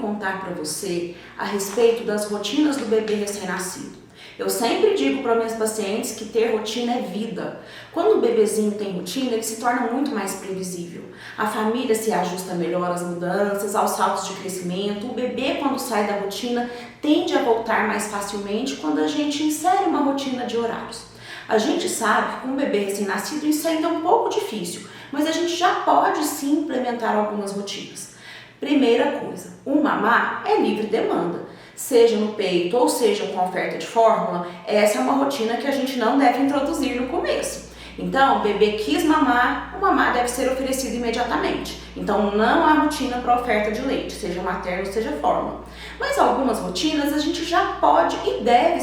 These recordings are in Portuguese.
contar para você a respeito das rotinas do bebê recém-nascido. Eu sempre digo para minhas pacientes que ter rotina é vida. Quando o bebezinho tem rotina, ele se torna muito mais previsível. A família se ajusta melhor às mudanças, aos saltos de crescimento. O bebê, quando sai da rotina, tende a voltar mais facilmente quando a gente insere uma rotina de horários. A gente sabe que com um bebê recém-nascido isso ainda é um pouco difícil, mas a gente já pode sim implementar algumas rotinas. Primeira coisa, o mamar é livre demanda. Seja no peito ou seja com oferta de fórmula, essa é uma rotina que a gente não deve introduzir no começo. Então, o bebê quis mamar, o mamar deve ser oferecido imediatamente. Então, não há rotina para oferta de leite, seja materno ou seja fórmula. Mas algumas rotinas a gente já pode e deve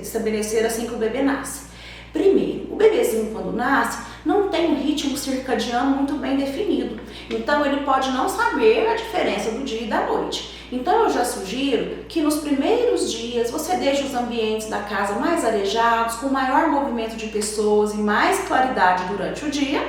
estabelecer assim que o bebê nasce. Primeiro, o bebezinho quando nasce não tem um ritmo circadiano muito bem definido, então ele pode não saber a diferença do dia e da noite. Então eu já sugiro que nos primeiros dias você deixe os ambientes da casa mais arejados, com maior movimento de pessoas e mais claridade durante o dia.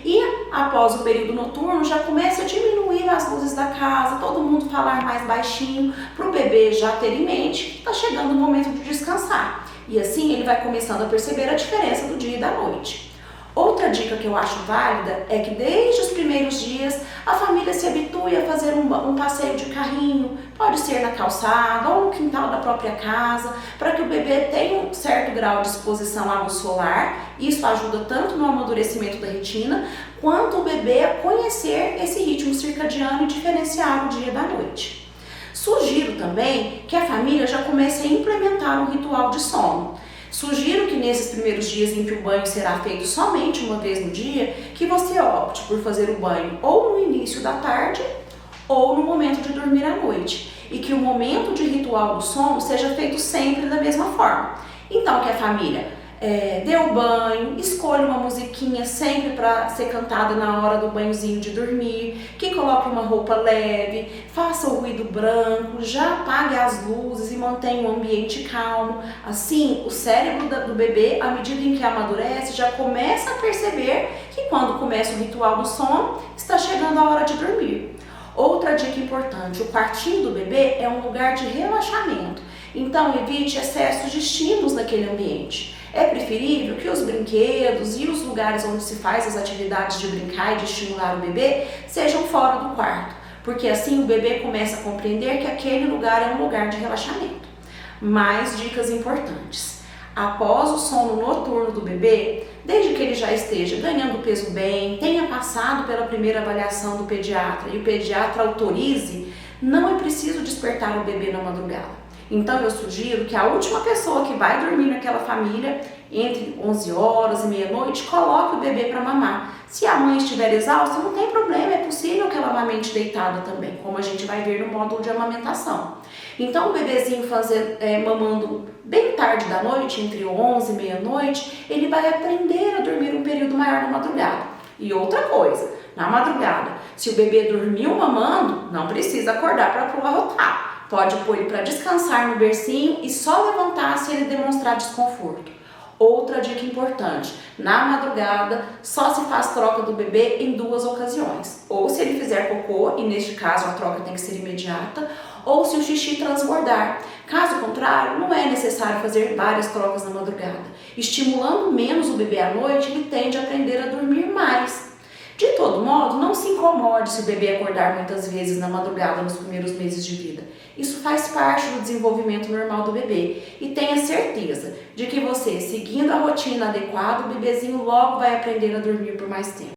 E após o período noturno já comece a diminuir as luzes da casa, todo mundo falar mais baixinho, para o bebê já ter em mente que está chegando o momento de descansar. E assim ele vai começando a perceber a diferença do dia e da noite. Outra dica que eu acho válida é que desde os primeiros dias a família se habitue a fazer um passeio de carrinho, pode ser na calçada ou no quintal da própria casa, para que o bebê tenha um certo grau de exposição à luz solar. Isso ajuda tanto no amadurecimento da retina, quanto o bebê a conhecer esse ritmo circadiano e diferenciar o dia da noite. Sugiro também que a família já comece a implementar um ritual de sono. Sugiro que nesses primeiros dias em que o banho será feito somente uma vez no dia, que você opte por fazer o banho ou no início da tarde ou no momento de dormir à noite. E que o momento de ritual do sono seja feito sempre da mesma forma. Então que a família dê o banho, escolha uma musiquinha sempre para ser cantada na hora do banhozinho de dormir, que coloque uma roupa leve, faça o ruído branco, já apague as luzes e mantenha um ambiente calmo. Assim, o cérebro do bebê, à medida em que amadurece, já começa a perceber que quando começa o ritual do sono, está chegando a hora de dormir. Outra dica importante, o quartinho do bebê é um lugar de relaxamento, então evite excessos de estímulos naquele ambiente. É preferível que os brinquedos e os lugares onde se faz as atividades de brincar e de estimular o bebê sejam fora do quarto, porque assim o bebê começa a compreender que aquele lugar é um lugar de relaxamento. Mais dicas importantes. Após o sono noturno do bebê, desde que ele já esteja ganhando peso bem, tenha passado pela primeira avaliação do pediatra e o pediatra autorize, não é preciso despertar o bebê na madrugada. Então eu sugiro que a última pessoa que vai dormir naquela família, entre 11 horas e meia-noite, coloque o bebê para mamar. Se a mãe estiver exausta, não tem problema, é possível que ela amamente deitada também, como a gente vai ver no módulo de amamentação. Então o bebezinho mamando bem tarde da noite, entre 11 e meia-noite, ele vai aprender a dormir um período maior na madrugada. E outra coisa, na madrugada, se o bebê dormiu mamando, não precisa acordar para arrotar. Pode pôr ele para descansar no bercinho e só levantar se ele demonstrar desconforto. Outra dica importante, na madrugada só se faz troca do bebê em 2 ocasiões. Ou se ele fizer cocô, e neste caso a troca tem que ser imediata, ou se o xixi transbordar. Caso contrário, não é necessário fazer várias trocas na madrugada. Estimulando menos o bebê à noite, ele tende a aprender a dormir mais. De todo modo, não se incomode se o bebê acordar muitas vezes na madrugada nos primeiros meses de vida. Isso faz parte do desenvolvimento normal do bebê. E tenha certeza de que você, seguindo a rotina adequada, o bebezinho logo vai aprender a dormir por mais tempo.